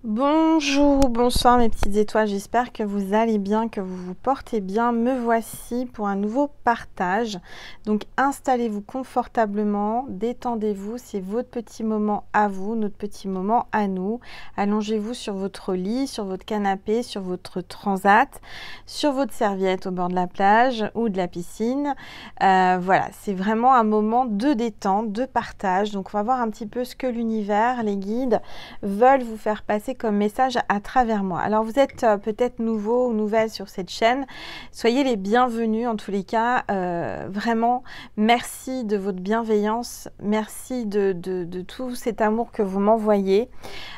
Bonjour, bonsoir mes petites étoiles, j'espère que vous allez bien, que vous vous portez bien. Me voici pour un nouveau partage. Donc installez-vous confortablement, détendez-vous, c'est votre petit moment à vous, notre petit moment à nous. Allongez-vous sur votre lit, sur votre canapé, sur votre transat, sur votre serviette au bord de la plage ou de la piscine. Voilà, c'est vraiment un moment de détente, de partage. Donc on va voir un petit peu ce que l'univers, les guides veulent vous faire passer comme message à travers moi. Alors vous êtes peut-être nouveau ou nouvelle sur cette chaîne, soyez les bienvenus en tous les cas. Vraiment merci de votre bienveillance, merci de tout cet amour que vous m'envoyez.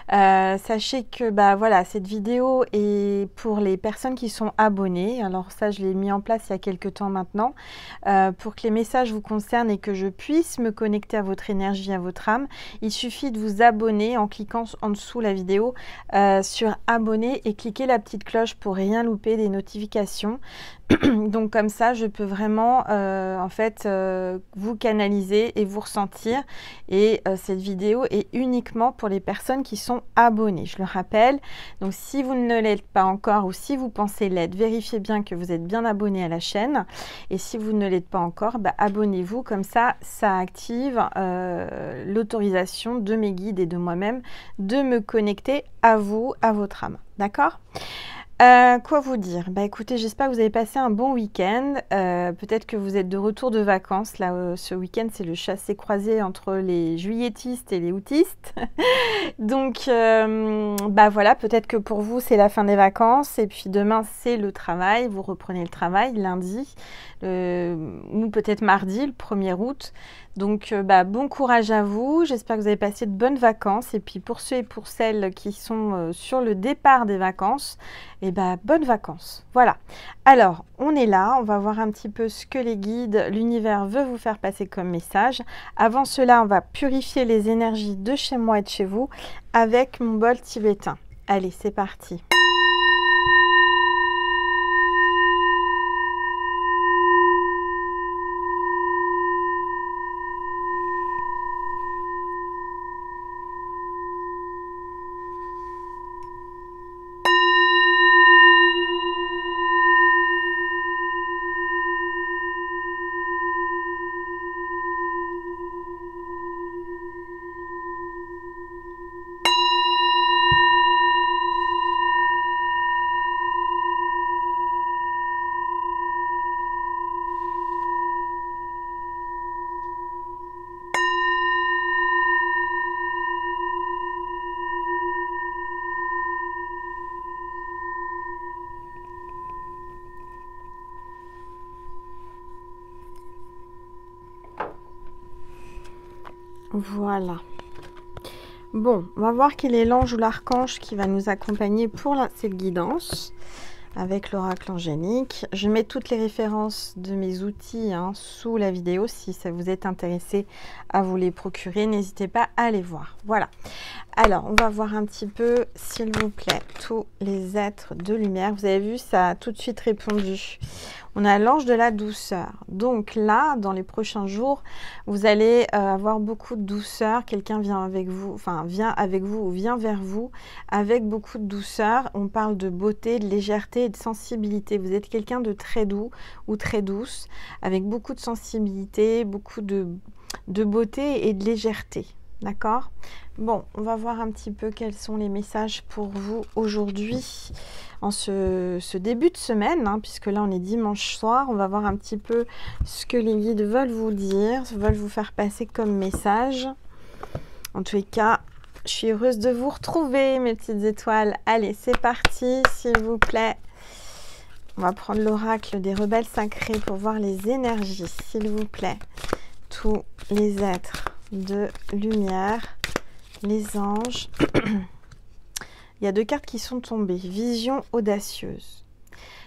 Sachez que voilà, cette vidéo est pour les personnes qui sont abonnées. Alors ça, je l'ai mis en place il y a quelques temps maintenant, pour que les messages vous concernent et que je puisse me connecter à votre énergie, à votre âme. Il suffit de vous abonner en cliquant en dessous la vidéo sur abonner et cliquer la petite cloche pour rien louper des notifications. Donc comme ça, je peux vraiment vous canaliser et vous ressentir. Et cette vidéo est uniquement pour les personnes qui sont abonnées, je le rappelle. Donc si vous ne l'êtes pas encore ou si vous pensez l'être, vérifiez bien que vous êtes bien abonné à la chaîne. Et si vous ne l'êtes pas encore, abonnez-vous. Comme ça, ça active l'autorisation de mes guides et de moi-même de me connecter à vous, à votre âme. D'accord ? Quoi vous dire? Écoutez, j'espère que vous avez passé un bon week-end. Peut-être que vous êtes de retour de vacances. Là, ce week-end, c'est le chassé-croisé entre les juilletistes et les aoûtistes. Donc, voilà, peut-être que pour vous, c'est la fin des vacances. Et puis demain, c'est le travail. Vous reprenez le travail lundi ou peut-être mardi, le 1er août. Donc, bon courage à vous. J'espère que vous avez passé de bonnes vacances. Et puis, pour ceux et pour celles qui sont sur le départ des vacances, bonnes vacances. Voilà. Alors, on est là. On va voir un petit peu ce que les guides, l'univers veut vous faire passer comme message. Avant cela, on va purifier les énergies de chez moi et de chez vous avec mon bol tibétain. Allez, c'est parti. Voilà. Bon, on va voir quel est l'ange ou l'archange qui va nous accompagner pour cette guidance avec l'oracle angélique. Je mets toutes les références de mes outils sous la vidéo. Si ça vous est intéressé à vous les procurer, n'hésitez pas à les voir. Voilà. Alors, on va voir un petit peu, s'il vous plaît, tous les êtres de lumière. Vous avez vu, ça a tout de suite répondu. On a l'ange de la douceur. Donc là, dans les prochains jours, vous allez avoir beaucoup de douceur. Quelqu'un vient avec vous, ou vient vers vous avec beaucoup de douceur. On parle de beauté, de légèreté et de sensibilité. Vous êtes quelqu'un de très doux ou très douce, avec beaucoup de sensibilité, beaucoup de beauté et de légèreté. D'accord? Bon, on va voir un petit peu quels sont les messages pour vous aujourd'hui, en ce début de semaine, puisque là on est dimanche soir. On va voir un petit peu ce que les guides veulent vous dire, veulent vous faire passer comme message. En tous les cas, je suis heureuse de vous retrouver, mes petites étoiles. Allez, c'est parti, s'il vous plaît. On va prendre l'oracle des rebelles sacrés pour voir les énergies, s'il vous plaît. Tous les êtres de lumière, les anges. Il y a 2 cartes qui sont tombées. Vision audacieuse.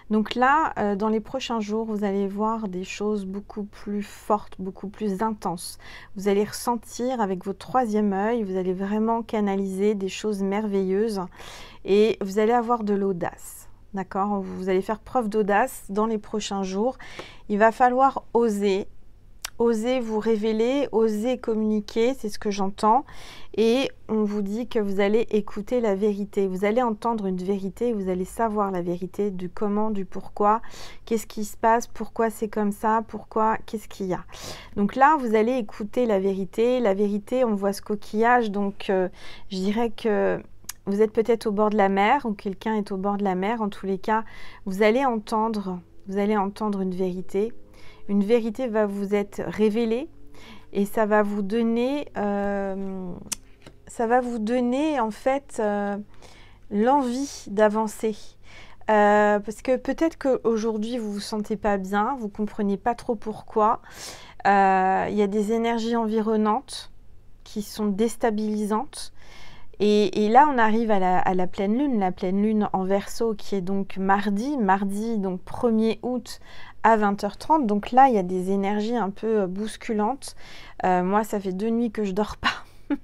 Donc là, dans les prochains jours, vous allez voir des choses beaucoup plus fortes, beaucoup plus intenses. Vous allez ressentir avec votre 3e œil, vous allez vraiment canaliser des choses merveilleuses et vous allez avoir de l'audace. D'accord? Vous allez faire preuve d'audace dans les prochains jours. Il va falloir oser osez vous révéler, osez communiquer, c'est ce que j'entends. Et on vous dit que vous allez écouter la vérité. Vous allez entendre une vérité, vous allez savoir la vérité du comment, du pourquoi, qu'est-ce qui se passe, pourquoi c'est comme ça, pourquoi, qu'est-ce qu'il y a. Donc là, vous allez écouter la vérité. La vérité, on voit ce coquillage, donc je dirais que vous êtes peut-être au bord de la mer ou quelqu'un est au bord de la mer. En tous les cas, vous allez entendre une vérité. Une vérité va vous être révélée et ça va vous donner en fait l'envie d'avancer. Parce que peut-être qu'aujourd'hui vous vous sentez pas bien, vous comprenez pas trop pourquoi. Il y a des énergies environnantes qui sont déstabilisantes. Et là, on arrive à la pleine lune en Verseau, qui est donc mardi donc 1er août à 20h30. Donc là, il y a des énergies un peu bousculantes. Moi, ça fait 2 nuits que je dors pas.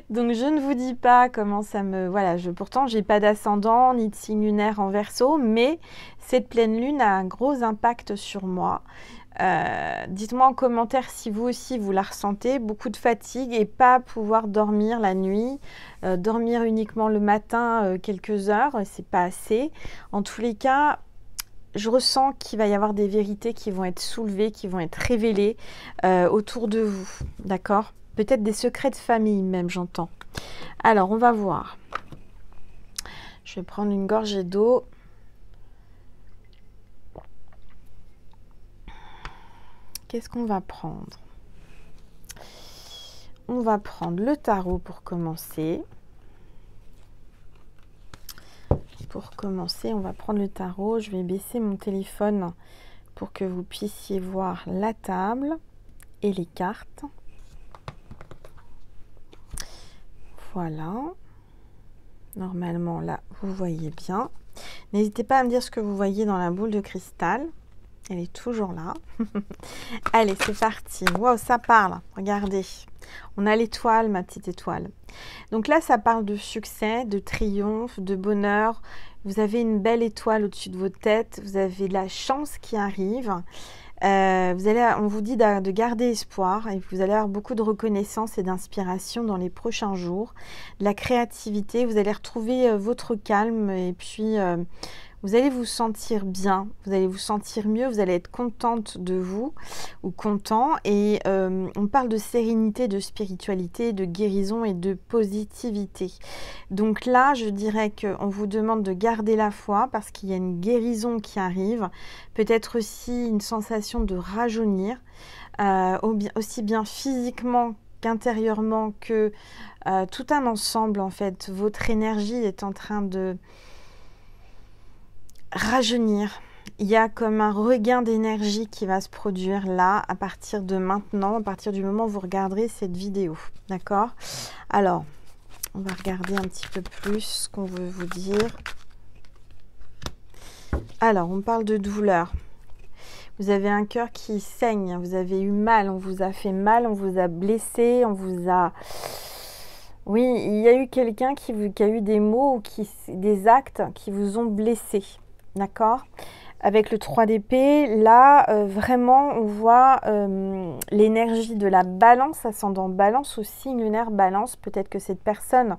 Donc, je ne vous dis pas comment ça me... Voilà, pourtant, j'ai pas d'ascendant ni de signe lunaire en Verseau, mais cette pleine lune a un gros impact sur moi. Dites-moi en commentaire si vous aussi vous la ressentez, beaucoup de fatigue et pas pouvoir dormir la nuit, dormir uniquement le matin quelques heures, c'est pas assez. En tous les cas, je ressens qu'il va y avoir des vérités qui vont être soulevées, qui vont être révélées autour de vous, d'accord? Peut-être des secrets de famille même, j'entends. Alors, on va voir. Je vais prendre une gorgée d'eau. Qu'est-ce qu'on va prendre? On va prendre le tarot pour commencer. Pour commencer, on va prendre le tarot. Je vais baisser mon téléphone pour que vous puissiez voir la table et les cartes. Voilà. Normalement, là, vous voyez bien. N'hésitez pas à me dire ce que vous voyez dans la boule de cristal. Elle est toujours là. Allez, c'est parti. Wow, ça parle. Regardez. On a l'étoile, ma petite étoile. Donc là, ça parle de succès, de triomphe, de bonheur. Vous avez une belle étoile au-dessus de votre tête. Vous avez de la chance qui arrive. On vous dit de garder espoir et vous allez avoir beaucoup de reconnaissance et d'inspiration dans les prochains jours. De la créativité, vous allez retrouver votre calme et puis vous allez vous sentir bien, vous allez vous sentir mieux, vous allez être contente de vous ou content. Et on parle de sérénité, de spiritualité, de guérison et de positivité. Donc là, je dirais qu'on vous demande de garder la foi parce qu'il y a une guérison qui arrive. Peut-être aussi une sensation de rajeunir, aussi bien physiquement qu'intérieurement, que tout un ensemble en fait. Votre énergie est en train de rajeunir. Il y a comme un regain d'énergie qui va se produire là, à partir de maintenant, à partir du moment où vous regarderez cette vidéo. D'accord? Alors, on va regarder un petit peu plus ce qu'on veut vous dire. Alors, on parle de douleur. Vous avez un cœur qui saigne, vous avez eu mal, on vous a fait mal, on vous a blessé, on vous a... Oui, il y a eu quelqu'un qui a eu des mots ou des actes qui vous ont blessé. D'accord? Avec le 3 d'épée, là, vraiment, on voit l'énergie de la balance, ascendant balance ou signe lunaire balance. Peut-être que cette personne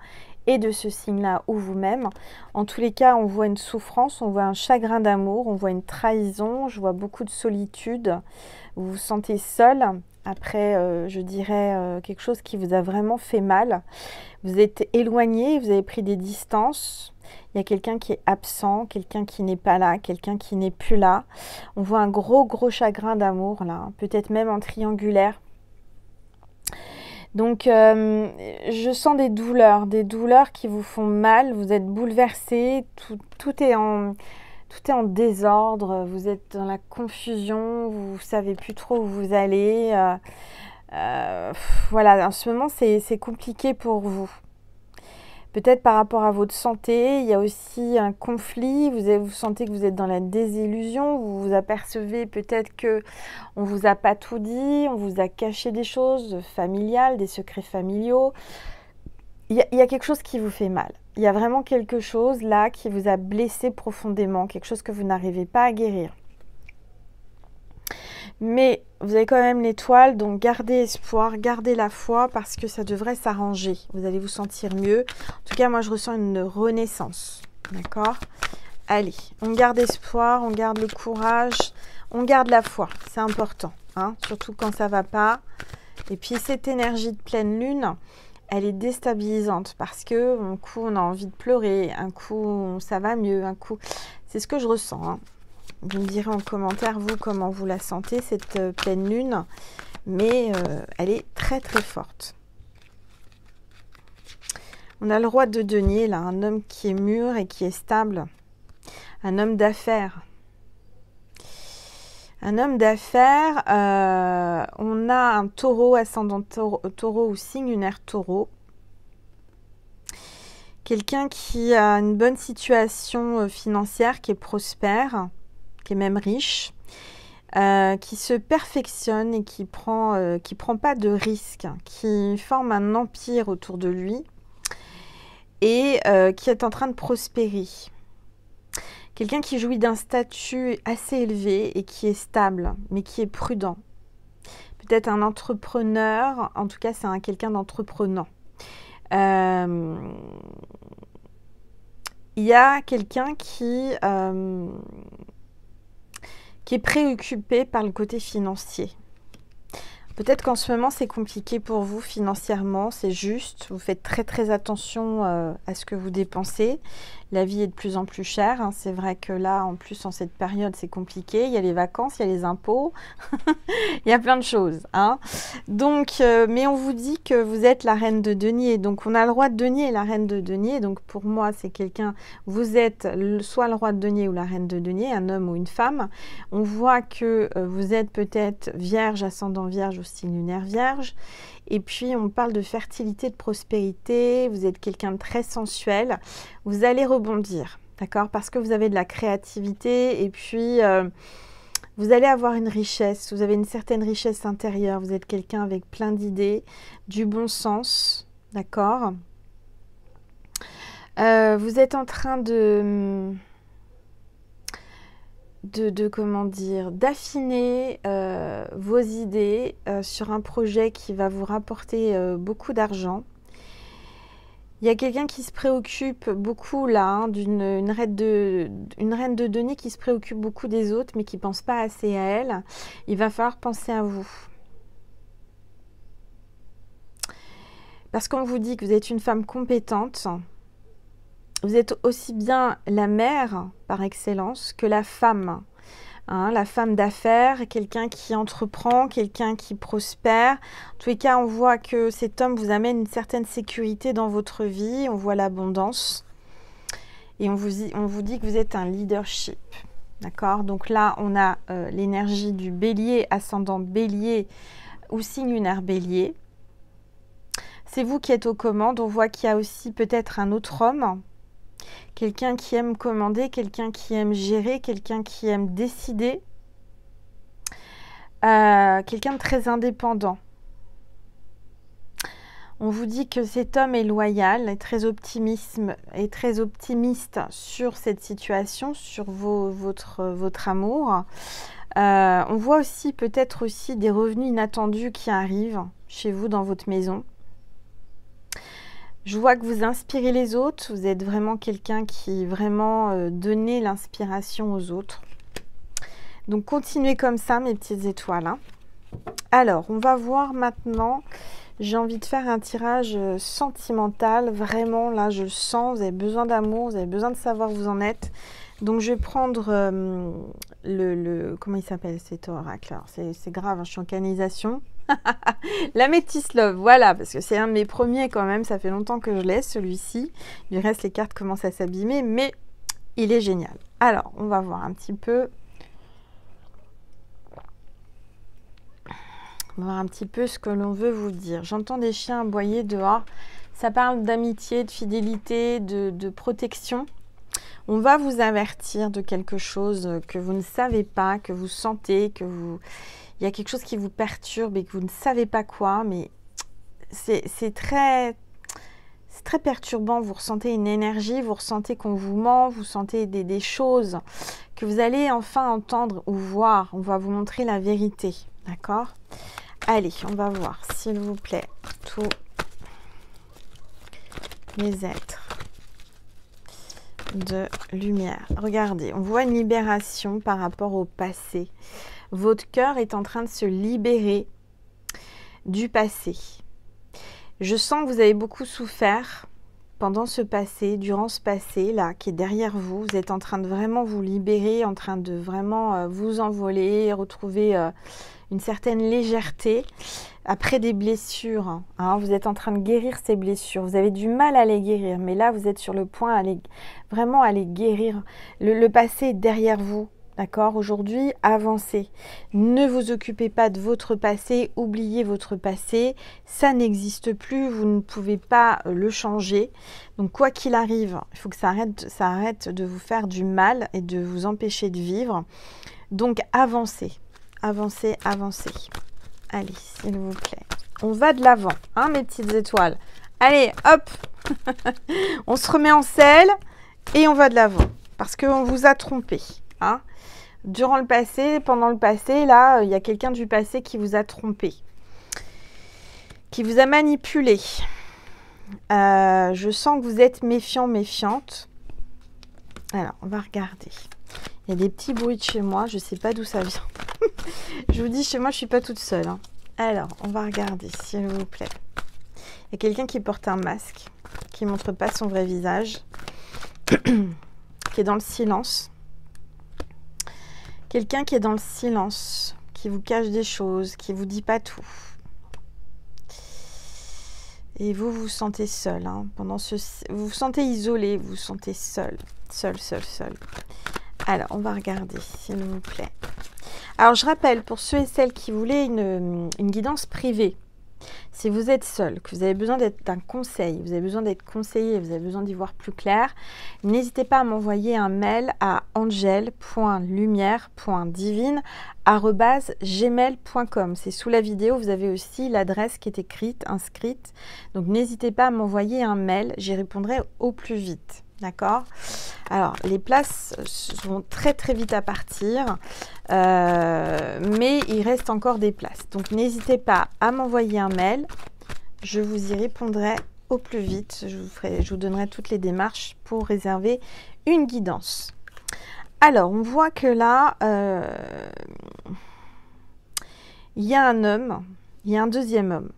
est de ce signe-là ou vous-même. En tous les cas, on voit une souffrance, on voit un chagrin d'amour, on voit une trahison, je vois beaucoup de solitude. Vous vous sentez seul après, je dirais, quelque chose qui vous a vraiment fait mal. Vous êtes éloigné, vous avez pris des distances. Il y a quelqu'un qui est absent, quelqu'un qui n'est pas là, quelqu'un qui n'est plus là. On voit un gros chagrin d'amour là, peut-être même en triangulaire. Donc, je sens des douleurs qui vous font mal. Vous êtes bouleversé, tout est en désordre. Vous êtes dans la confusion, vous ne savez plus trop où vous allez. Voilà, en ce moment, c'est compliqué pour vous. Peut-être par rapport à votre santé, il y a aussi un conflit, vous sentez que vous êtes dans la désillusion, vous vous apercevez peut-être qu'on ne vous a pas tout dit, on vous a caché des choses familiales, des secrets familiaux. Il y a quelque chose qui vous fait mal. Il y a vraiment quelque chose là qui vous a blessé profondément, quelque chose que vous n'arrivez pas à guérir. Mais vous avez quand même l'étoile, donc gardez espoir, gardez la foi parce que ça devrait s'arranger. Vous allez vous sentir mieux. En tout cas, moi, je ressens une renaissance. D'accord? Allez, on garde espoir, on garde le courage, on garde la foi. C'est important, hein, surtout quand ça ne va pas. Et puis, cette énergie de pleine lune, elle est déstabilisante parce que un coup, on a envie de pleurer, un coup, ça va mieux, un coup... C'est ce que je ressens, hein. Vous me direz en commentaire, vous, comment vous la sentez, cette pleine lune. Mais elle est très, très forte. On a le roi de denier, là, un homme qui est mûr et qui est stable. Un homme d'affaires. Un homme d'affaires, on a un taureau, ascendant taureau ou signe lunaire taureau. Quelqu'un qui a une bonne situation financière, qui est prospère, qui est même riche, qui se perfectionne et qui prend pas de risques, qui forme un empire autour de lui et qui est en train de prospérer. Quelqu'un qui jouit d'un statut assez élevé et qui est stable, mais qui est prudent. Peut-être un entrepreneur, en tout cas c'est quelqu'un d'entreprenant. Il y a quelqu'un qui est préoccupé par le côté financier. Peut-être qu'en ce moment, c'est compliqué pour vous financièrement, c'est juste. Vous faites très très attention à ce que vous dépensez. La vie est de plus en plus chère, hein. C'est vrai que là, en plus, en cette période, c'est compliqué. Il y a les vacances, il y a les impôts. Il y a plein de choses, hein. Donc, mais on vous dit que vous êtes la reine de denier. Donc, on a le roi de denier et la reine de denier. Donc, pour moi, c'est quelqu'un... Vous êtes soit le roi de denier ou la reine de denier, un homme ou une femme. On voit que vous êtes peut-être vierge, ascendant vierge ou signe lunaire vierge. Et puis, on parle de fertilité, de prospérité. Vous êtes quelqu'un de très sensuel. Vous allez rebondir, d'accord? Parce que vous avez de la créativité et puis vous allez avoir une richesse. Vous avez une certaine richesse intérieure. Vous êtes quelqu'un avec plein d'idées, du bon sens, d'accord? Vous êtes en train comment dire, d'affiner vos idées sur un projet qui va vous rapporter beaucoup d'argent. Il y a quelqu'un qui se préoccupe beaucoup là, hein, une reine de denier qui se préoccupe beaucoup des autres mais qui ne pense pas assez à elle. Il va falloir penser à vous. Parce qu'on vous dit que vous êtes une femme compétente. Vous êtes aussi bien la mère par excellence que la femme. Hein, la femme d'affaires, quelqu'un qui entreprend, quelqu'un qui prospère. En tous les cas, on voit que cet homme vous amène une certaine sécurité dans votre vie. On voit l'abondance. Et on vous dit que vous êtes un leadership. D'accord? Donc là, on a l'énergie du bélier, ascendant bélier ou signe lunaire bélier. C'est vous qui êtes aux commandes. On voit qu'il y a aussi peut-être un autre homme. Quelqu'un qui aime commander, quelqu'un qui aime gérer, quelqu'un qui aime décider. Quelqu'un de très indépendant. On vous dit que cet homme est loyal, est très optimiste sur cette situation, sur votre amour. On voit aussi peut-être aussi des revenus inattendus qui arrivent chez vous dans votre maison. Je vois que vous inspirez les autres. Vous êtes vraiment quelqu'un qui vraiment donnez l'inspiration aux autres. Donc, continuez comme ça, mes petites étoiles, hein. Alors, on va voir maintenant. J'ai envie de faire un tirage sentimental. Vraiment, là, je le sens. Vous avez besoin d'amour. Vous avez besoin de savoir où vous en êtes. Donc, je vais prendre comment il s'appelle cet oracle? C'est grave, hein, je suis en canalisation. La Métis Love, voilà, parce que c'est un de mes premiers quand même, ça fait longtemps que je l'ai, celui-ci. Du reste, les cartes commencent à s'abîmer, mais il est génial. Alors, on va voir un petit peu. On va voir un petit peu ce que l'on veut vous dire. J'entends des chiens aboyer dehors. Ça parle d'amitié, de fidélité, de protection. On va vous avertir de quelque chose que vous ne savez pas, que vous sentez, il y a quelque chose qui vous perturbe et que vous ne savez pas quoi, mais c'est très c'est très perturbant, vous ressentez une énergie, vous ressentez qu'on vous ment, vous sentez des choses que vous allez enfin entendre ou voir. On va vous montrer la vérité, d'accord? Allez, on va voir, s'il vous plaît, tous les êtres de lumière. Regardez, on voit une libération par rapport au passé. Votre cœur est en train de se libérer du passé. Je sens que vous avez beaucoup souffert pendant ce passé, durant ce passé là qui est derrière vous. Vous êtes en train de vraiment vous libérer, en train de vraiment vous envoler, retrouver une certaine légèreté après des blessures. Hein. Vous êtes en train de guérir ces blessures. Vous avez du mal à les guérir, mais là vous êtes sur le point vraiment à les guérir. Le passé est derrière vous. D'accord? Aujourd'hui, avancez. Ne vous occupez pas de votre passé, oubliez votre passé. Ça n'existe plus, vous ne pouvez pas le changer. Donc, quoi qu'il arrive, il faut que ça arrête de vous faire du mal et de vous empêcher de vivre. Donc, avancez, avancez, avancez. Allez, s'il vous plaît. On va de l'avant, hein, mes petites étoiles. Allez, hop. On se remet en selle et on va de l'avant. Parce qu'on vous a trompé, hein. Durant le passé, pendant le passé, là, il y a quelqu'un du passé qui vous a trompé, qui vous a manipulé. Je sens que vous êtes méfiant, méfiante. Alors, on va regarder. Il y a des petits bruits de chez moi, je ne sais pas d'où ça vient. Je vous dis, chez moi, je ne suis pas toute seule. Hein. Alors, on va regarder, s'il vous plaît. Il y a quelqu'un qui porte un masque, qui ne montre pas son vrai visage, qui est dans le silence. Quelqu'un qui est dans le silence, qui vous cache des choses, qui ne vous dit pas tout. Et vous vous sentez seul. Hein, vous vous sentez isolé, vous vous sentez seul. Seul. Alors, on va regarder, s'il vous plaît. Alors, je rappelle, pour ceux et celles qui voulaient une guidance privée, si vous êtes seul, que vous avez besoin d'un conseil, vous avez besoin d'être conseillé, vous avez besoin d'y voir plus clair, n'hésitez pas à m'envoyer un mail à angel.lumière.divine@gmail.com. C'est sous la vidéo, vous avez aussi l'adresse qui est inscrite. Donc n'hésitez pas à m'envoyer un mail, j'y répondrai au plus vite. D'accord? Alors, les places sont très vite à partir, mais il reste encore des places. Donc, n'hésitez pas à m'envoyer un mail. Je vous y répondrai au plus vite. Je vous donnerai toutes les démarches pour réserver une guidance. Alors, on voit que là, il y a un homme, il y a un deuxième homme.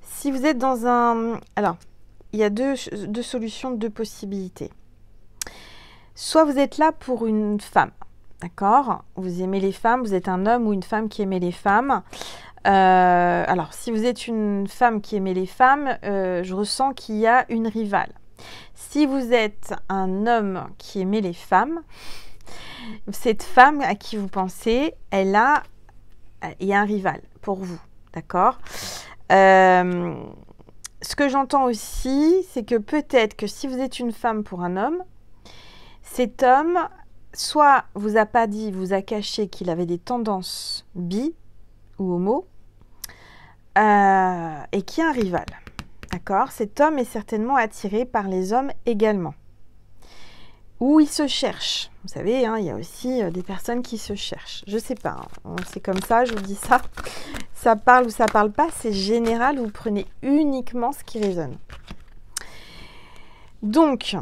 Si vous êtes dans un... Alors, il y a deux solutions, deux possibilités. Soit vous êtes là pour une femme, d'accord? Vous aimez les femmes, vous êtes un homme ou une femme qui aimait les femmes. Alors, si vous êtes une femme qui aimait les femmes, je ressens qu'il y a une rivale. Si vous êtes un homme qui aimait les femmes, cette femme à qui vous pensez, il y a un rival pour vous, d'accord? Ce que j'entends aussi, c'est que peut-être que si vous êtes une femme pour un homme, cet homme, soit vous a pas dit, vous a caché qu'il avait des tendances bi ou homo, et qui est un rival, d'accord? Cet homme est certainement attiré par les hommes également. Ou il se cherche. Vous savez, hein, il y a aussi des personnes qui se cherchent. Je ne sais pas, hein, c'est comme ça, je vous dis ça. Ça parle ou ça parle pas, c'est général, vous prenez uniquement ce qui résonne. Donc,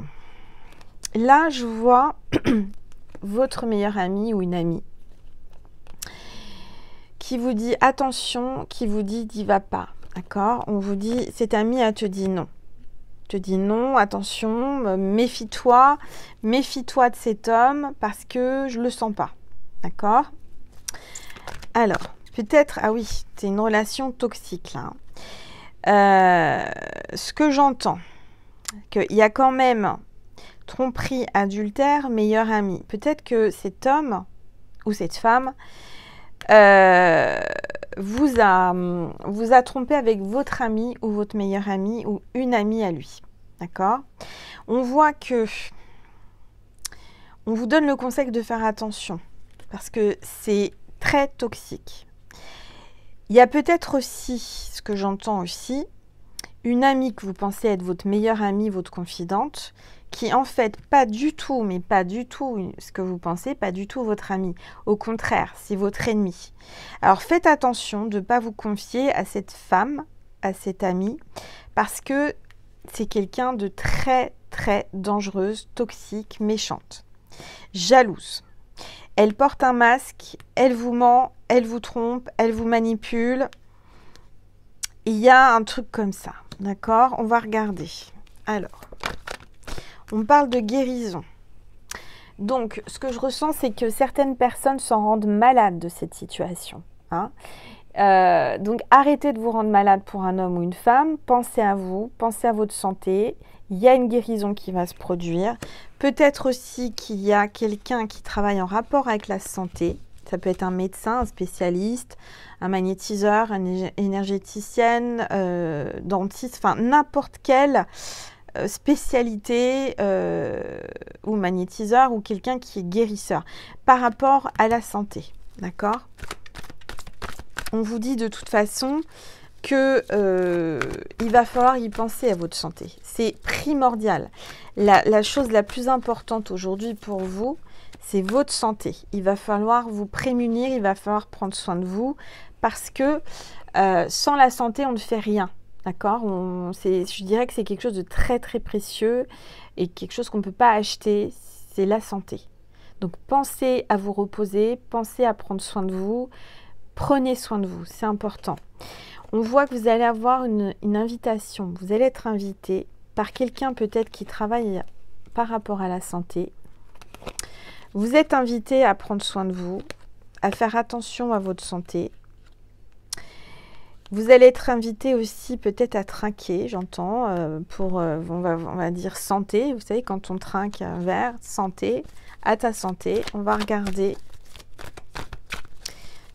là, je vois votre meilleur ami ou une amie qui vous dit attention, qui vous dit n'y va pas, d'accord? On vous dit, cet ami te dit non. Te dit non, attention, méfie-toi de cet homme parce que je le sens pas, d'accord? Alors, peut-être, ah oui, c'est une relation toxique là. Ce que j'entends, qu'il y a quand même tromperie, adultère, meilleur ami. Peut-être que cet homme ou cette femme vous a trompé avec votre ami ou votre meilleur ami ou une amie à lui. D'accord? On voit que on vous donne le conseil de faire attention parce que c'est très toxique. Il y a peut-être aussi, ce que j'entends aussi, Une amie que vous pensez être votre meilleure amie, votre confidente, qui en fait pas du tout, mais pas du tout ce que vous pensez, pas du tout votre amie. Au contraire, c'est votre ennemi. Alors faites attention de ne pas vous confier à cette femme, à cette amie, parce que c'est quelqu'un de très très dangereuse, toxique, méchante, jalouse. Elle porte un masque, elle vous ment, elle vous trompe, elle vous manipule. Il y a un truc comme ça, d'accord? On va regarder. Alors, on parle de guérison. Donc, ce que je ressens, c'est que certaines personnes s'en rendent malades de cette situation. Hein. Donc, arrêtez de vous rendre malade pour un homme ou une femme. Pensez à vous, pensez à votre santé. Il y a une guérison qui va se produire. Peut-être aussi qu'il y a quelqu'un qui travaille en rapport avec la santé. Ça peut être un médecin, un spécialiste, un magnétiseur, une énergéticienne, dentiste, enfin n'importe quelle spécialité ou magnétiseur ou quelqu'un qui est guérisseur par rapport à la santé. D'accord? On vous dit de toute façon que il va falloir y penser à votre santé. C'est primordial. La chose la plus importante aujourd'hui pour vous, c'est votre santé. Il va falloir vous prémunir, il va falloir prendre soin de vous parce que sans la santé, on ne fait rien. D'accord? Je dirais que c'est quelque chose de très très précieux et quelque chose qu'on ne peut pas acheter, c'est la santé. Donc pensez à vous reposer, pensez à prendre soin de vous, prenez soin de vous, c'est important. On voit que vous allez avoir une invitation, vous allez être invité par quelqu'un peut-être qui travaille par rapport à la santé. Vous êtes invité à prendre soin de vous, à faire attention à votre santé. Vous allez être invité aussi peut-être à trinquer, j'entends, pour, on va dire santé. Vous savez, quand on trinque un verre, santé, à ta santé. On va regarder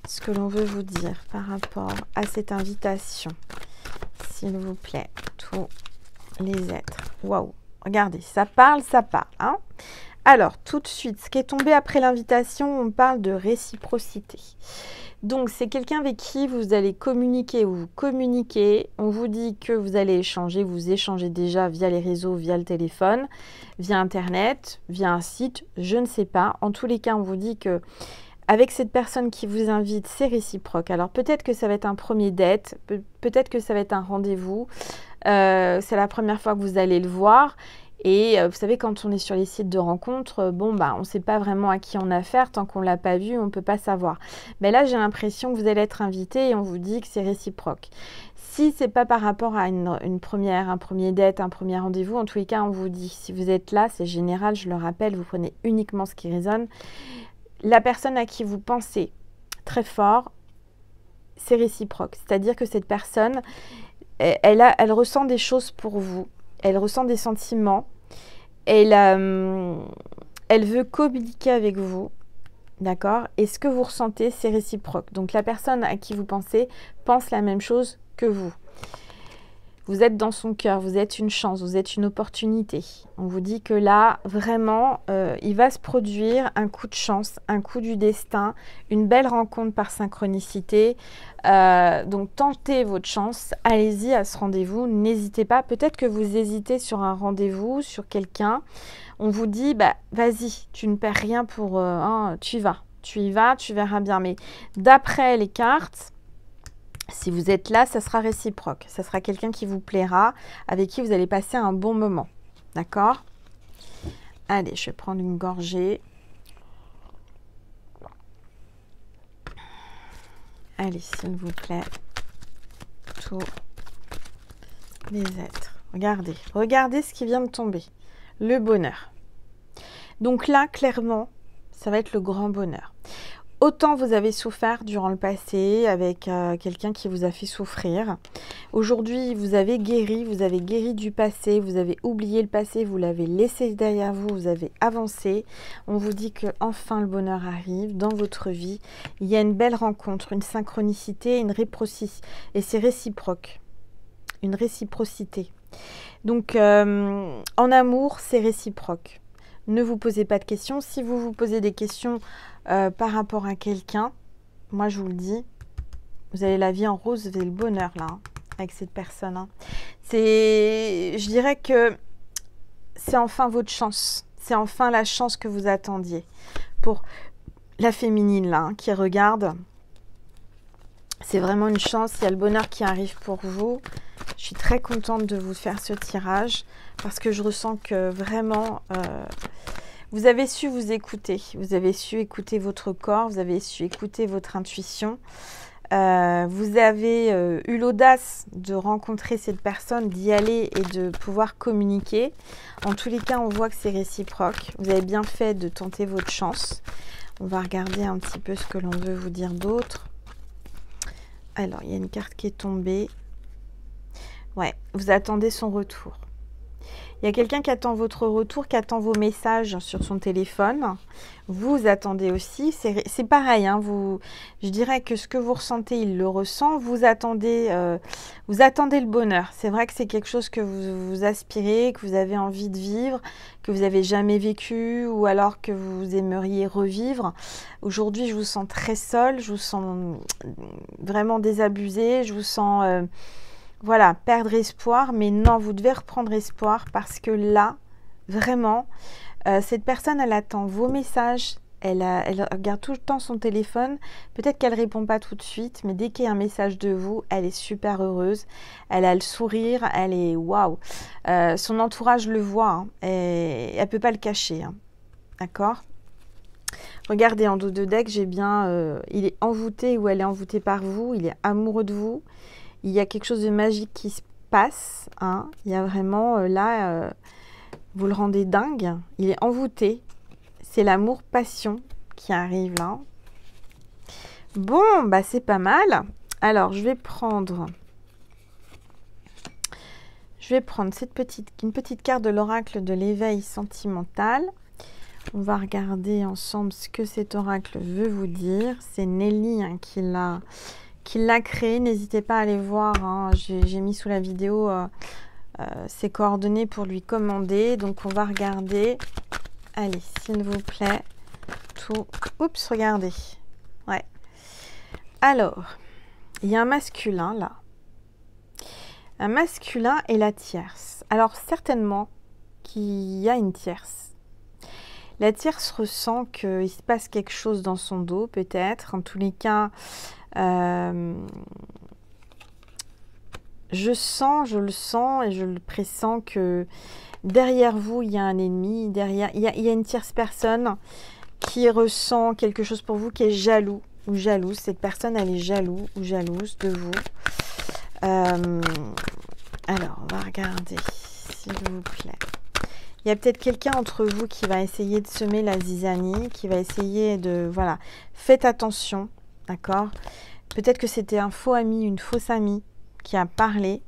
ce que l'on veut vous dire par rapport à cette invitation. S'il vous plaît, tous les êtres. Waouh, regardez, ça parle, hein. Alors, tout de suite, ce qui est tombé après l'invitation, on parle de réciprocité. Donc, c'est quelqu'un avec qui vous allez communiquer ou vous communiquez. On vous dit que vous allez échanger. Vous échangez déjà via les réseaux, via le téléphone, via Internet, via un site, je ne sais pas. En tous les cas, on vous dit que avec cette personne qui vous invite, c'est réciproque. Alors, peut-être que ça va être un premier date, peut-être que ça va être un rendez-vous. C'est la première fois que vous allez le voir. Et vous savez, quand on est sur les sites de rencontres, bon, bah, on ne sait pas vraiment à qui on a affaire. Tant qu'on ne l'a pas vu, on ne peut pas savoir. Mais là, j'ai l'impression que vous allez être invité et on vous dit que c'est réciproque. Si ce n'est pas par rapport à un premier date, un premier rendez-vous, en tous les cas, on vous dit, si vous êtes là, c'est général, je le rappelle, vous prenez uniquement ce qui résonne. La personne à qui vous pensez très fort, c'est réciproque. C'est-à-dire que cette personne, elle ressent des choses pour vous. Elle ressent des sentiments. Elle veut communiquer avec vous. D'accord? Et ce que vous ressentez, c'est réciproque. Donc, la personne à qui vous pensez pense la même chose que vous. Vous êtes dans son cœur, vous êtes une chance, vous êtes une opportunité. On vous dit que là, vraiment, il va se produire un coup de chance, un coup du destin, une belle rencontre par synchronicité. Donc, tentez votre chance, allez-y à ce rendez-vous, n'hésitez pas. Peut-être que vous hésitez sur un rendez-vous, sur quelqu'un. On vous dit, bah, vas-y, tu ne perds rien pour... tu y vas, tu verras bien. Mais d'après les cartes... Si vous êtes là, ça sera réciproque. Ça sera quelqu'un qui vous plaira, avec qui vous allez passer un bon moment. D'accord? Allez, je vais prendre une gorgée. Allez, s'il vous plaît. Tous les êtres. Regardez. Regardez ce qui vient de tomber. Le bonheur. Donc là, clairement, ça va être le grand bonheur. Autant vous avez souffert durant le passé avec quelqu'un qui vous a fait souffrir. Aujourd'hui, vous avez guéri du passé, vous avez oublié le passé, vous l'avez laissé derrière vous, vous avez avancé. On vous dit que enfin le bonheur arrive dans votre vie. Il y a une belle rencontre, une synchronicité, et c'est réciproque. Une réciprocité. Donc, en amour, c'est réciproque. Ne vous posez pas de questions. Si vous vous posez des questions par rapport à quelqu'un, moi je vous le dis, vous avez la vie en rose, vous avez le bonheur là, hein, avec cette personne. Hein. Je dirais que c'est enfin votre chance. C'est enfin la chance que vous attendiez. Pour la féminine là, hein, qui regarde, c'est vraiment une chance. Il y a le bonheur qui arrive pour vous. Je suis très contente de vous faire ce tirage parce que je ressens que vraiment, vous avez su vous écouter. Vous avez su écouter votre corps. Vous avez su écouter votre intuition. Vous avez eu l'audace de rencontrer cette personne, d'y aller et de pouvoir communiquer. En tous les cas, on voit que c'est réciproque. Vous avez bien fait de tenter votre chance. On va regarder un petit peu ce que l'on veut vous dire d'autre. Alors, il y a une carte qui est tombée. Ouais, vous attendez son retour. Il y a quelqu'un qui attend votre retour, qui attend vos messages sur son téléphone. Vous attendez aussi. C'est pareil, hein, je dirais que ce que vous ressentez, il le ressent. Vous attendez le bonheur. C'est vrai que c'est quelque chose que vous aspirez, que vous avez envie de vivre, que vous n'avez jamais vécu ou alors que vous aimeriez revivre. Aujourd'hui, je vous sens très seule, je vous sens vraiment désabusée, je vous sens... voilà, perdre espoir, mais non, vous devez reprendre espoir parce que là, vraiment, cette personne, elle attend vos messages, elle regarde tout le temps son téléphone, peut-être qu'elle ne répond pas tout de suite, mais dès qu'il y a un message de vous, elle est super heureuse, elle a le sourire, elle est waouh. Son entourage le voit, hein, et elle ne peut pas le cacher, hein, d'accord ? Regardez, en dos de deck, j'ai bien, il est envoûté ou elle est envoûtée par vous, il est amoureux de vous. Il y a quelque chose de magique qui se passe. Hein. Il y a vraiment, vous le rendez dingue. Il est envoûté. C'est l'amour-passion qui arrive là. Bon, bah c'est pas mal. Alors, je vais prendre une petite carte de l'oracle de l'éveil sentimental. On va regarder ensemble ce que cet oracle veut vous dire. C'est Nelly hein, qui l'a créé. N'hésitez pas à aller voir. Hein. J'ai mis sous la vidéo ses coordonnées pour lui commander. Donc, on va regarder. Allez, s'il vous plaît. Tout. Oups, regardez. Ouais. Alors, il y a un masculin là. Un masculin et la tierce. Alors, certainement qu'il y a une tierce. La tierce ressent qu'il se passe quelque chose dans son dos, peut-être. En tous les cas, je le sens et je le pressens que derrière vous, il y a un ennemi. Derrière, il y a une tierce personne qui ressent quelque chose pour vous, qui est jaloux ou jalouse. Cette personne, elle est jaloux ou jalouse de vous. Alors, on va regarder, s'il vous plaît. Il y a peut-être quelqu'un entre vous qui va essayer de semer la zizanie, qui va essayer de... Voilà, faites attention, d'accord? Peut-être que c'était un faux ami, une fausse amie qui a parlé.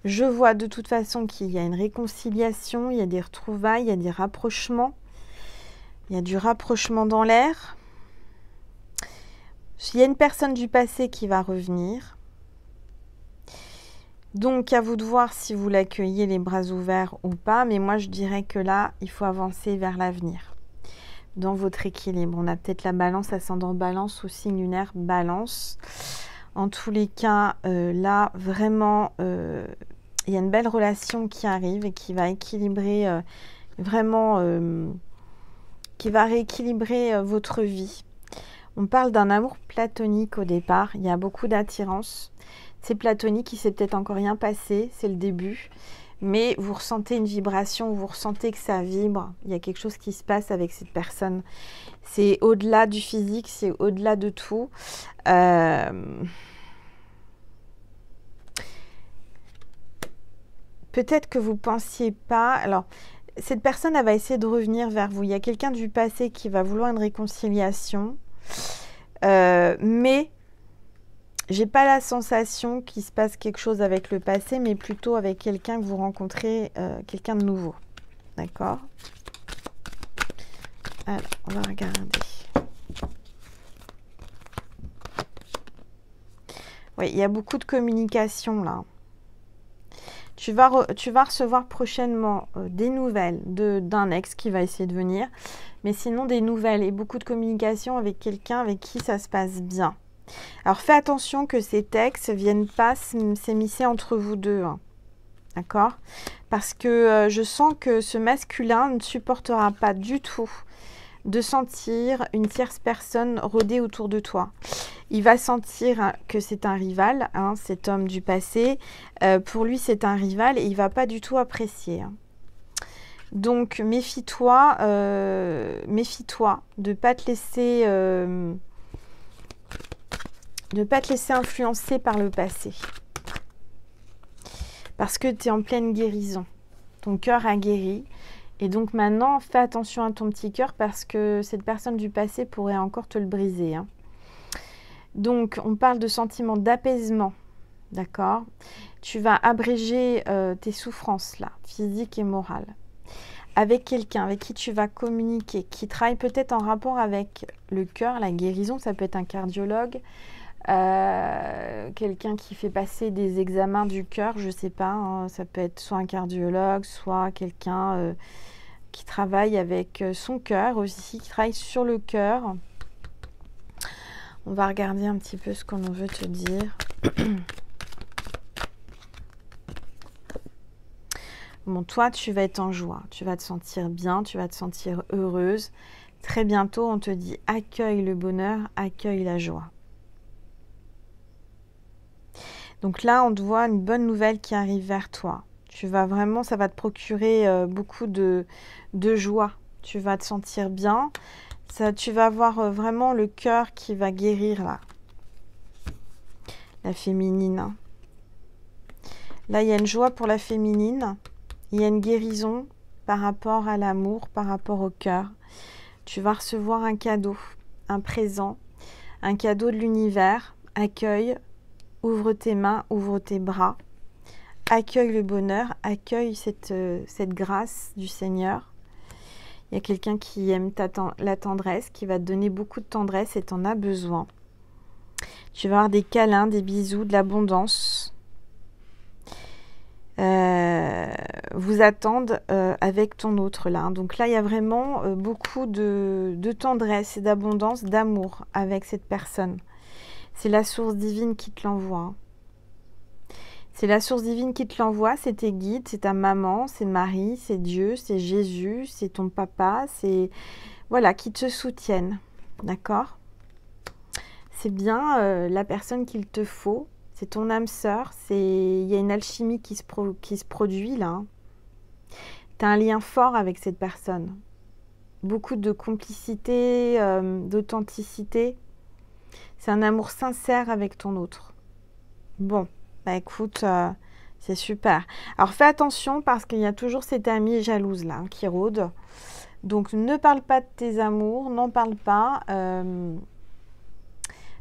Je vois de toute façon qu'il y a une réconciliation, il y a des retrouvailles, il y a des rapprochements. Il y a du rapprochement dans l'air. Il y a une personne du passé qui va revenir. Donc, à vous de voir si vous l'accueillez les bras ouverts ou pas. Mais moi, je dirais que là, il faut avancer vers l'avenir. Dans votre équilibre. On a peut-être la balance, ascendant balance ou signe lunaire balance. En tous les cas, là, vraiment, il y a une belle relation qui arrive et qui va équilibrer vraiment, qui va rééquilibrer votre vie. On parle d'un amour platonique au départ. Il y a beaucoup d'attirance. C'est platonique, il s'est peut-être encore rien passé, c'est le début. Mais vous ressentez une vibration, vous ressentez que ça vibre. Il y a quelque chose qui se passe avec cette personne. C'est au-delà du physique, c'est au-delà de tout. Peut-être que vous ne pensiez pas... Alors, cette personne, elle va essayer de revenir vers vous. Il y a quelqu'un du passé qui va vouloir une réconciliation. Mais... j'ai pas la sensation qu'il se passe quelque chose avec le passé, mais plutôt avec quelqu'un que vous rencontrez, quelqu'un de nouveau. D'accord? Alors, on va regarder. Oui, il y a beaucoup de communication là. Tu vas recevoir prochainement des nouvelles d'un ex qui va essayer de venir. Mais sinon, des nouvelles et beaucoup de communication avec quelqu'un avec qui ça se passe bien. Alors, fais attention que ces textes ne viennent pas s'immiscer entre vous deux. Hein. D'accord? Parce que je sens que ce masculin ne supportera pas du tout de sentir une tierce personne rôder autour de toi. Il va sentir que c'est un rival, hein, cet homme du passé. Pour lui, c'est un rival et il ne va pas du tout apprécier. Hein. Donc, méfie-toi de ne pas te laisser... ne pas te laisser influencer par le passé. Parce que tu es en pleine guérison. Ton cœur a guéri. Et donc maintenant, fais attention à ton petit cœur parce que cette personne du passé pourrait encore te le briser. Hein. Donc, on parle de sentiments d'apaisement. D'accord? Tu vas abréger tes souffrances là, physiques et morales. Avec quelqu'un avec qui tu vas communiquer, qui travaille peut-être en rapport avec le cœur, la guérison, ça peut être un cardiologue, quelqu'un qui fait passer des examens du cœur, je ne sais pas, hein, ça peut être soit un cardiologue, soit quelqu'un qui travaille avec son cœur aussi, qui travaille sur le cœur. On va regarder un petit peu ce qu'on veut te dire. Bon, toi, tu vas être en joie, tu vas te sentir bien, tu vas te sentir heureuse. Très bientôt, on te dit accueille le bonheur, accueille la joie. Donc là, on te voit une bonne nouvelle qui arrive vers toi. Tu vas vraiment, ça va te procurer beaucoup de joie. Tu vas te sentir bien. Ça, tu vas avoir vraiment le cœur qui va guérir là. La féminine. Là, il y a une joie pour la féminine. Il y a une guérison par rapport à l'amour, par rapport au cœur. Tu vas recevoir un cadeau, un présent, un cadeau de l'univers. Accueille. Ouvre tes mains, ouvre tes bras, accueille le bonheur, accueille cette grâce du Seigneur. Il y a quelqu'un qui aime la tendresse, qui va te donner beaucoup de tendresse et tu en as besoin. Tu vas avoir des câlins, des bisous, de l'abondance. Vous attendent avec ton autre là. Donc là, il y a vraiment beaucoup de tendresse et d'abondance, d'amour avec cette personne. C'est la source divine qui te l'envoie. C'est la source divine qui te l'envoie, c'est tes guides, c'est ta maman, c'est Marie, c'est Dieu, c'est Jésus, c'est ton papa, c'est... Voilà, qui te soutiennent. D'accord? C'est bien la personne qu'il te faut. C'est ton âme sœur. Il y a une alchimie qui se produit là. Tu as un lien fort avec cette personne. Beaucoup de complicité, d'authenticité. C'est un amour sincère avec ton autre. Bon, bah écoute, c'est super. Alors fais attention parce qu'il y a toujours cette amie jalouse là qui rôde. Donc ne parle pas de tes amours, n'en parle pas.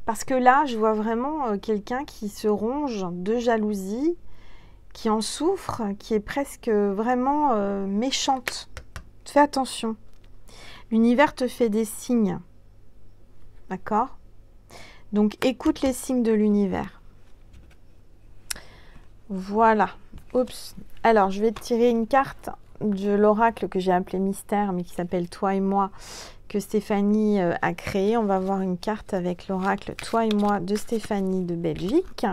Parce que là, je vois vraiment quelqu'un qui se ronge de jalousie, qui en souffre, qui est presque vraiment méchante. Fais attention. L'univers te fait des signes. D'accord ? Donc, écoute les signes de l'univers. Voilà. Oups. Alors, je vais te tirer une carte de l'oracle que j'ai appelé Mystère, mais qui s'appelle Toi et moi, que Stéphanie a créé. On va voir une carte avec l'oracle Toi et moi de Stéphanie de Belgique.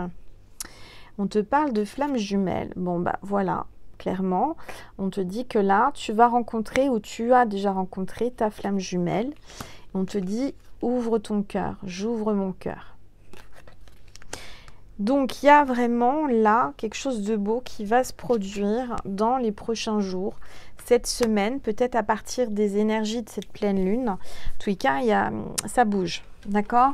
On te parle de flammes jumelles. Bon, bah voilà, clairement. On te dit que là, tu vas rencontrer ou tu as déjà rencontré ta flamme jumelle. On te dit, ouvre ton cœur, j'ouvre mon cœur. Donc, il y a vraiment là quelque chose de beau qui va se produire dans les prochains jours, cette semaine, peut-être à partir des énergies de cette pleine lune. En tous les cas, ça bouge, d'accord ?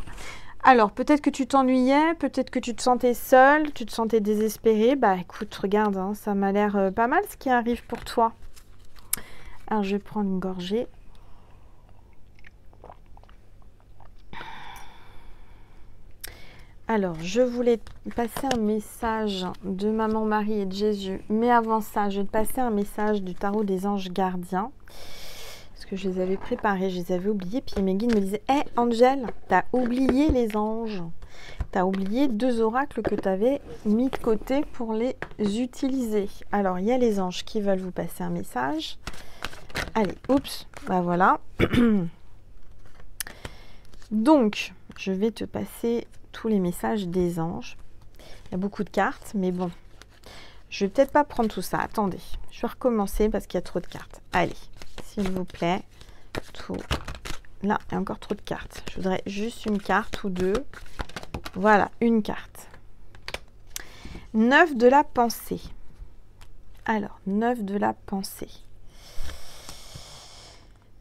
Alors, peut-être que tu t'ennuyais, peut-être que tu te sentais seule, tu te sentais désespérée. Bah, écoute, regarde, hein, ça m'a l'air pas mal ce qui arrive pour toi. Alors, je vais prendre une gorgée. Alors, je voulais passer un message de Maman Marie et de Jésus. Mais avant ça, je vais te passer un message du tarot des anges gardiens. Parce que je les avais préparés, je les avais oubliés. Puis mes guides me disaient, hé Angèle, t'as oublié les anges. T'as oublié 2 oracles que tu avais mis de côté pour les utiliser. Alors, il y a les anges qui veulent vous passer un message. Allez, oups, bah voilà. Donc, je vais te passer tous les messages des anges. Il y a beaucoup de cartes, mais bon, je vais peut-être pas prendre tout ça. Attendez, je vais recommencer parce qu'il y a trop de cartes. Allez, s'il vous plaît, tout. Là, il y a encore trop de cartes. Je voudrais juste une carte ou deux. Voilà, une carte. 9 de la pensée. Alors, 9 de la pensée.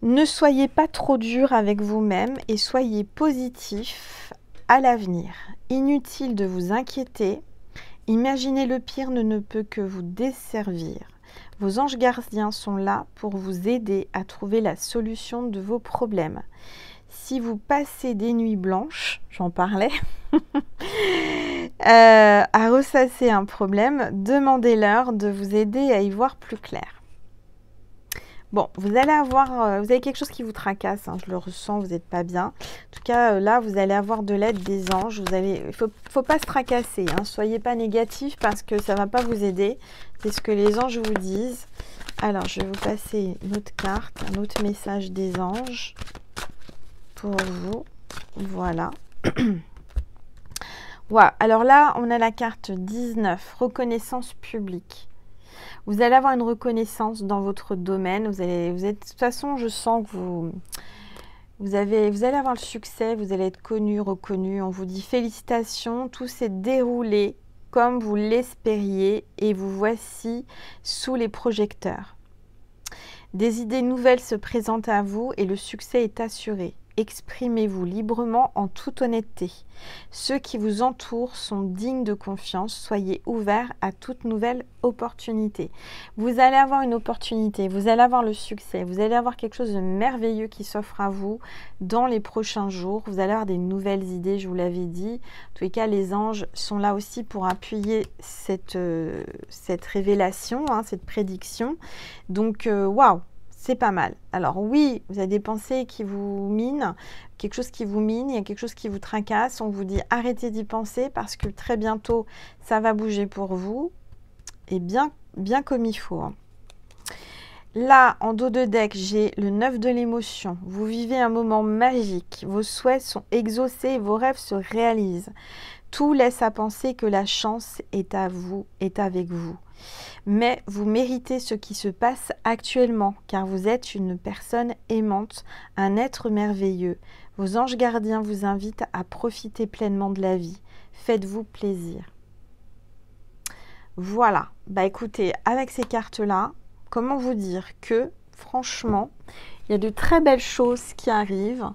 Ne soyez pas trop dur avec vous-même et soyez positif à l'avenir. Inutile de vous inquiéter. Imaginer le pire ne peut que vous desservir. Vos anges gardiens sont là pour vous aider à trouver la solution de vos problèmes. Si vous passez des nuits blanches, j'en parlais, à ressasser un problème, demandez-leur de vous aider à y voir plus clair. Bon, vous avez quelque chose qui vous tracasse, hein, je le ressens, vous n'êtes pas bien. En tout cas, là, vous allez avoir de l'aide des anges. Il faut pas se tracasser, hein, soyez pas négatif parce que ça ne va pas vous aider. C'est ce que les anges vous disent. Alors, je vais vous passer une autre carte, un autre message des anges pour vous. Voilà. Wow. Alors là, on a la carte 19, reconnaissance publique. Vous allez avoir une reconnaissance dans votre domaine. De toute façon, je sens que vous allez avoir le succès, vous allez être connu, reconnu. On vous dit félicitations, tout s'est déroulé comme vous l'espériez et vous voici sous les projecteurs. Des idées nouvelles se présentent à vous et le succès est assuré. Exprimez-vous librement en toute honnêteté. Ceux qui vous entourent sont dignes de confiance. Soyez ouverts à toute nouvelle opportunité. Vous allez avoir une opportunité, vous allez avoir le succès, vous allez avoir quelque chose de merveilleux qui s'offre à vous dans les prochains jours. Vous allez avoir des nouvelles idées, je vous l'avais dit. En tous les cas, les anges sont là aussi pour appuyer cette révélation, hein, cette prédiction. Donc, waouh! C'est pas mal. Alors oui, vous avez des pensées qui vous minent, quelque chose qui vous mine, il y a quelque chose qui vous tracasse. On vous dit arrêtez d'y penser parce que très bientôt, ça va bouger pour vous. Et bien comme il faut. Hein. Là, en dos de deck, j'ai le 9 de l'émotion. Vous vivez un moment magique. Vos souhaits sont exaucés, vos rêves se réalisent. Tout laisse à penser que la chance est à vous, est avec vous. Mais vous méritez ce qui se passe actuellement, car vous êtes une personne aimante, un être merveilleux. Vos anges gardiens vous invitent à profiter pleinement de la vie. Faites-vous plaisir. Voilà. Bah écoutez, avec ces cartes-là, comment vous dire que, franchement, il y a de très belles choses qui arrivent.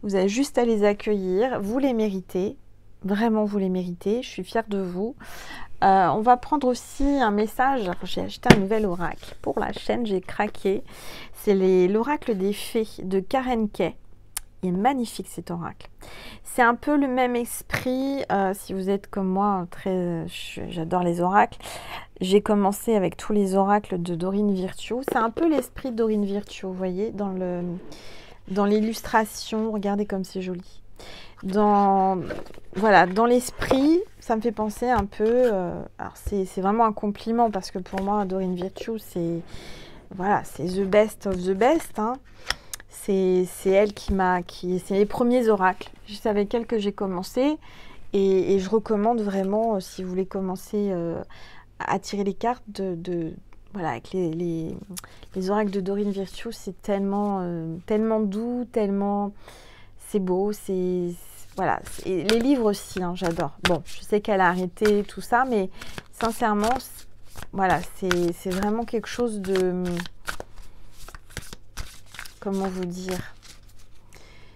Vous avez juste à les accueillir. Vous les méritez. Vraiment, vous les méritez. Je suis fière de vous. On va prendre aussi un message. J'ai acheté un nouvel oracle pour la chaîne, j'ai craqué. C'est l'oracle des fées de Karen Kay. Il est magnifique cet oracle. C'est un peu le même esprit. Si vous êtes comme moi, j'adore les oracles. J'ai commencé avec tous les oracles de Dorine Virtue. C'est un peu l'esprit de Dorine Virtue, vous voyez, dans l'illustration. Regardez comme c'est joli. Voilà, dans l'esprit, ça me fait penser un peu, alors c'est vraiment un compliment parce que pour moi, Dorine Virtue, c'est the best of the best, hein. C'est elle c'est les premiers oracles. C'est avec elle que j'ai commencé et je recommande vraiment, si vous voulez commencer à tirer les cartes voilà, avec les oracles de Dorine Virtue, c'est tellement doux, tellement c'est beau, voilà, les livres aussi, hein, j'adore. Bon, je sais qu'elle a arrêté tout ça, mais sincèrement, voilà, c'est vraiment quelque chose de... Comment vous dire?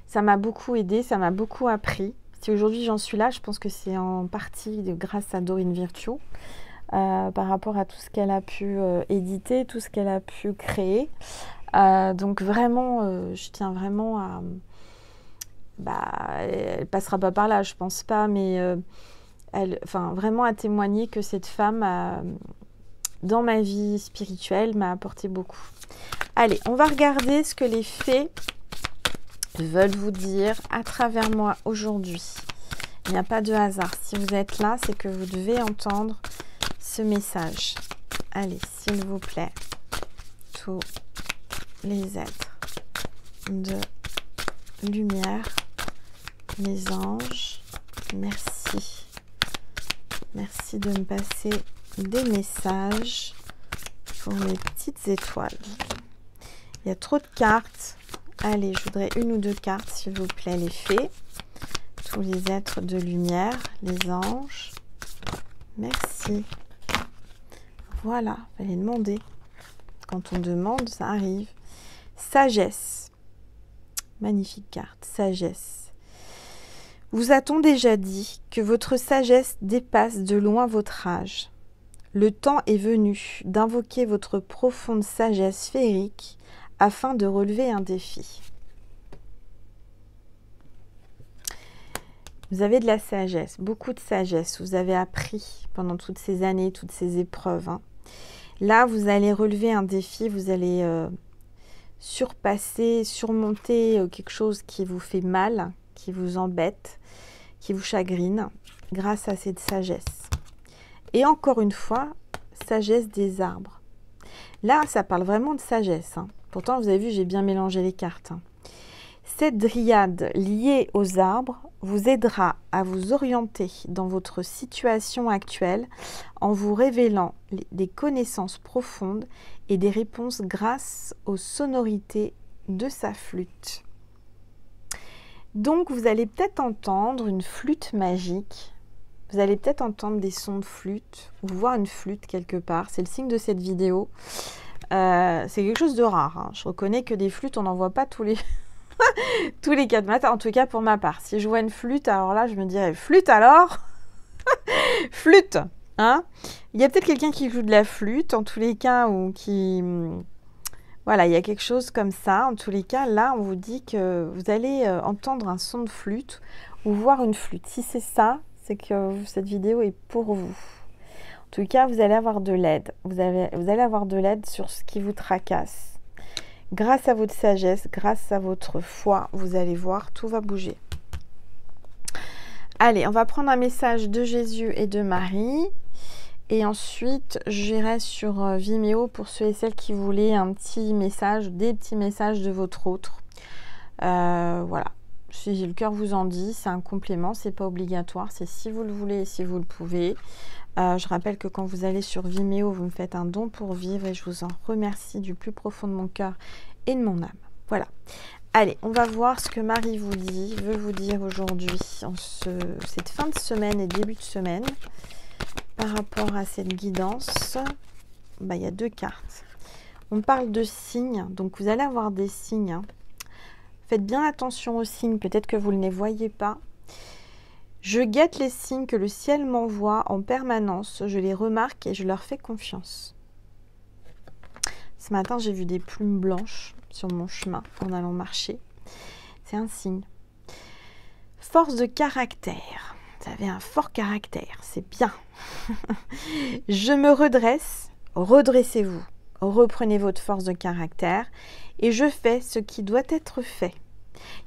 Ça m'a beaucoup aidé, ça m'a beaucoup appris. Si aujourd'hui j'en suis là, je pense que c'est en partie grâce à Dorine Virtue, par rapport à tout ce qu'elle a pu éditer, tout ce qu'elle a pu créer. Donc vraiment, je tiens vraiment à... elle passera pas par là, je pense pas, mais vraiment à témoigner que cette femme, dans ma vie spirituelle, m'a apporté beaucoup. Allez, on va regarder ce que les fées veulent vous dire à travers moi aujourd'hui. Il n'y a pas de hasard. Si vous êtes là, c'est que vous devez entendre ce message. Allez, s'il vous plaît, tous les êtres de lumière, les anges, Merci. Merci de me passer des messages pour mes petites étoiles. Il y a trop de cartes. Allez, je voudrais une ou deux cartes, s'il vous plaît, les fées. Tous les êtres de lumière, les anges. Merci. Voilà, fallait demander. Quand on demande, ça arrive. Sagesse. Magnifique carte, sagesse. Vous a-t-on déjà dit que votre sagesse dépasse de loin votre âge? Le temps est venu d'invoquer votre profonde sagesse féerique afin de relever un défi. Vous avez de la sagesse, beaucoup de sagesse. Vous avez appris pendant toutes ces années, toutes ces épreuves. Hein. Là, vous allez relever un défi, vous allez surpasser, surmonter quelque chose qui vous fait mal, qui vous embête, qui vous chagrine, grâce à cette sagesse. Et encore une fois, sagesse des arbres. Là, ça parle vraiment de sagesse. Hein. Pourtant, vous avez vu, j'ai bien mélangé les cartes. Hein. Cette dryade liée aux arbres vous aidera à vous orienter dans votre situation actuelle en vous révélant des connaissances profondes et des réponses grâce aux sonorités de sa flûte. Donc, vous allez peut-être entendre une flûte magique. Vous allez peut-être entendre des sons de flûte ou voir une flûte quelque part. C'est le signe de cette vidéo. C'est quelque chose de rare. Hein. Je reconnais que des flûtes, on n'en voit pas tous les... tous les 4 matins, en tout cas pour ma part. Si je vois une flûte, alors là, je me dirais, flûte alors. Flûte, hein. Il y a peut-être quelqu'un qui joue de la flûte, en tous les cas, ou qui... Voilà, il y a quelque chose comme ça. En tous les cas, là, on vous dit que vous allez entendre un son de flûte ou voir une flûte. Si c'est ça, c'est que cette vidéo est pour vous. En tout cas, vous allez avoir de l'aide. Vous allez avoir de l'aide sur ce qui vous tracasse. Grâce à votre sagesse, grâce à votre foi, vous allez voir, tout va bouger. Allez, on va prendre un message de Jésus et de Marie. Et ensuite, j'irai sur Vimeo pour ceux et celles qui voulaient un petit message, des petits messages de votre autre. Voilà. Si le cœur vous en dit, c'est un complément, c'est pas obligatoire. C'est si vous le voulez et si vous le pouvez. Je rappelle que quand vous allez sur Vimeo, vous me faites un don pour vivre et je vous en remercie du plus profond de mon cœur et de mon âme. Voilà. Allez, on va voir ce que Marie vous dit, veut vous dire aujourd'hui, en cette fin de semaine et début de semaine, par rapport à cette guidance. Bah, il y a 2 cartes. On parle de signes, donc vous allez avoir des signes. Hein. Faites bien attention aux signes, peut-être que vous ne les voyez pas. Je guette les signes que le ciel m'envoie en permanence, je les remarque et je leur fais confiance. Ce matin, j'ai vu des plumes blanches sur mon chemin en allant marcher. C'est un signe. Force de caractère. Vous avez un fort caractère, c'est bien. Je me redresse, redressez-vous. Reprenez votre force de caractère et je fais ce qui doit être fait.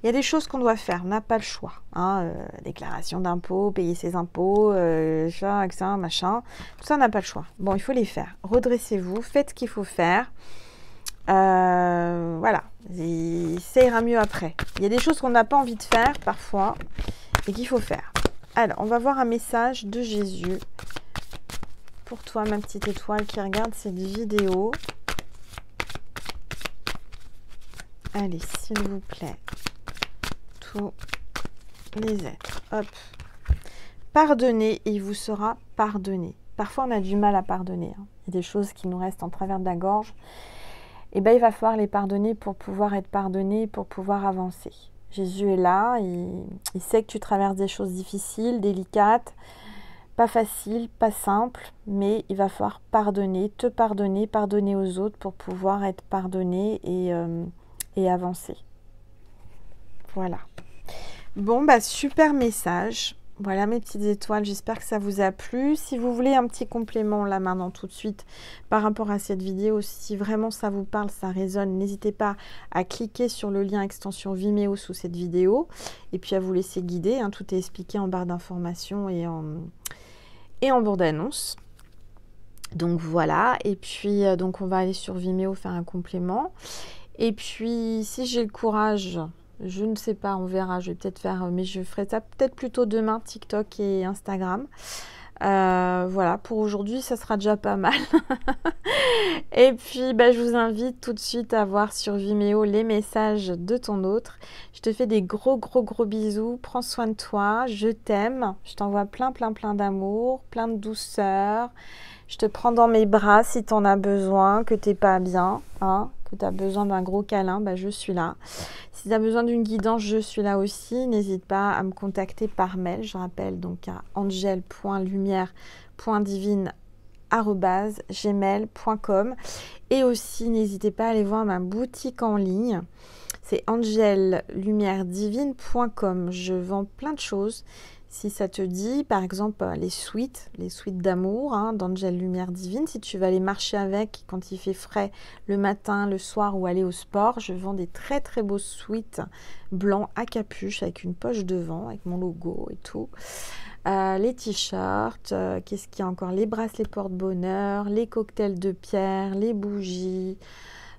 Il y a des choses qu'on doit faire, on n'a pas le choix. Hein, déclaration d'impôts, payer ses impôts, ça, etc., machin. Tout ça, on n'a pas le choix. Bon, il faut les faire. Redressez-vous, faites ce qu'il faut faire. Voilà, ça ira mieux après. Il y a des choses qu'on n'a pas envie de faire parfois et qu'il faut faire. Alors, on va voir un message de Jésus pour toi, ma petite étoile qui regarde cette vidéo. Allez, s'il vous plaît. Tous les êtres. Hop. Pardonnez et il vous sera pardonné. Parfois, on a du mal à pardonner. Hein. Il y a des choses qui nous restent en travers de la gorge. Et bien, il va falloir les pardonner pour pouvoir être pardonné, pour pouvoir avancer. Jésus est là. Il sait que tu traverses des choses difficiles, délicates, pas faciles, pas simples. Mais il va falloir pardonner, te pardonner, pardonner aux autres pour pouvoir être pardonné et avancer. Voilà. Bon, bah super message. Voilà mes petites étoiles, j'espère que ça vous a plu. Si vous voulez un petit complément là maintenant tout de suite par rapport à cette vidéo, si vraiment ça vous parle, ça résonne, n'hésitez pas à cliquer sur le lien extension Vimeo sous cette vidéo et puis à vous laisser guider. Hein, tout est expliqué en barre d'informations et en bande-annonce. Donc voilà, et puis donc on va aller sur Vimeo faire un complément. Et puis si j'ai le courage Je ne sais pas, on verra. Je vais peut-être faire, mais je ferai ça peut-être plutôt demain, TikTok et Instagram. Voilà, pour aujourd'hui, ça sera déjà pas mal. Et puis, bah, je vous invite tout de suite à voir sur Vimeo les messages de ton autre. Je te fais des gros, gros, gros bisous. Prends soin de toi. Je t'aime. Je t'envoie plein, plein, plein d'amour, plein de douceur. Je te prends dans mes bras si tu en as besoin, que t'es pas bien, hein, que tu as besoin d'un gros câlin, bah, je suis là. Si tu as besoin d'une guidance, je suis là aussi. N'hésite pas à me contacter par mail. Je rappelle donc à angel.lumière.divine@gmail.com. Et aussi, n'hésitez pas à aller voir ma boutique en ligne. C'est angellumieredivine.com. Je vends plein de choses. Si ça te dit, par exemple, les suites d'amour, hein, d'Angel Lumière Divine, si tu vas aller marcher avec quand il fait frais le matin, le soir ou aller au sport, je vends des très très beaux suites blancs à capuche avec une poche devant, avec mon logo et tout. Les t-shirts, qu'est-ce qu'il y a encore? Les bracelets porte-bonheur, les cocktails de pierre, les bougies.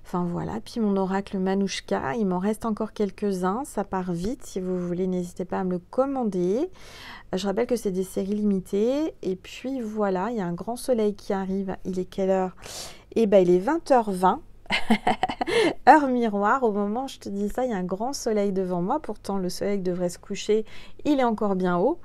Enfin voilà, puis mon oracle Manouchka, il m'en reste encore quelques-uns, ça part vite, si vous voulez, n'hésitez pas à me le commander. Je rappelle que c'est des séries limitées, et puis voilà, il y a un grand soleil qui arrive, il est quelle heure? Eh bien, il est 20h20, heure miroir, au moment où je te dis ça, il y a un grand soleil devant moi, pourtant le soleil devrait se coucher, il est encore bien haut.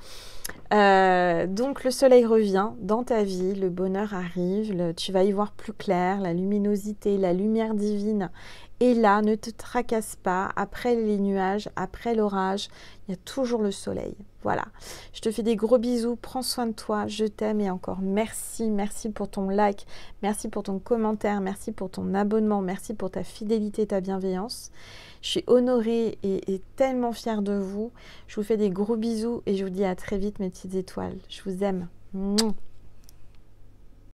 Donc le soleil revient dans ta vie, le bonheur arrive, tu vas y voir plus clair, la luminosité, la lumière divine est là, ne te tracasse pas, après les nuages, après l'orage, il y a toujours le soleil. Voilà, je te fais des gros bisous, prends soin de toi, je t'aime et encore merci, merci pour ton like, merci pour ton commentaire, merci pour ton abonnement, merci pour ta fidélité, ta bienveillance. Je suis honorée et tellement fière de vous. Je vous fais des gros bisous et je vous dis à très vite mes petites étoiles. Je vous aime. Mouah.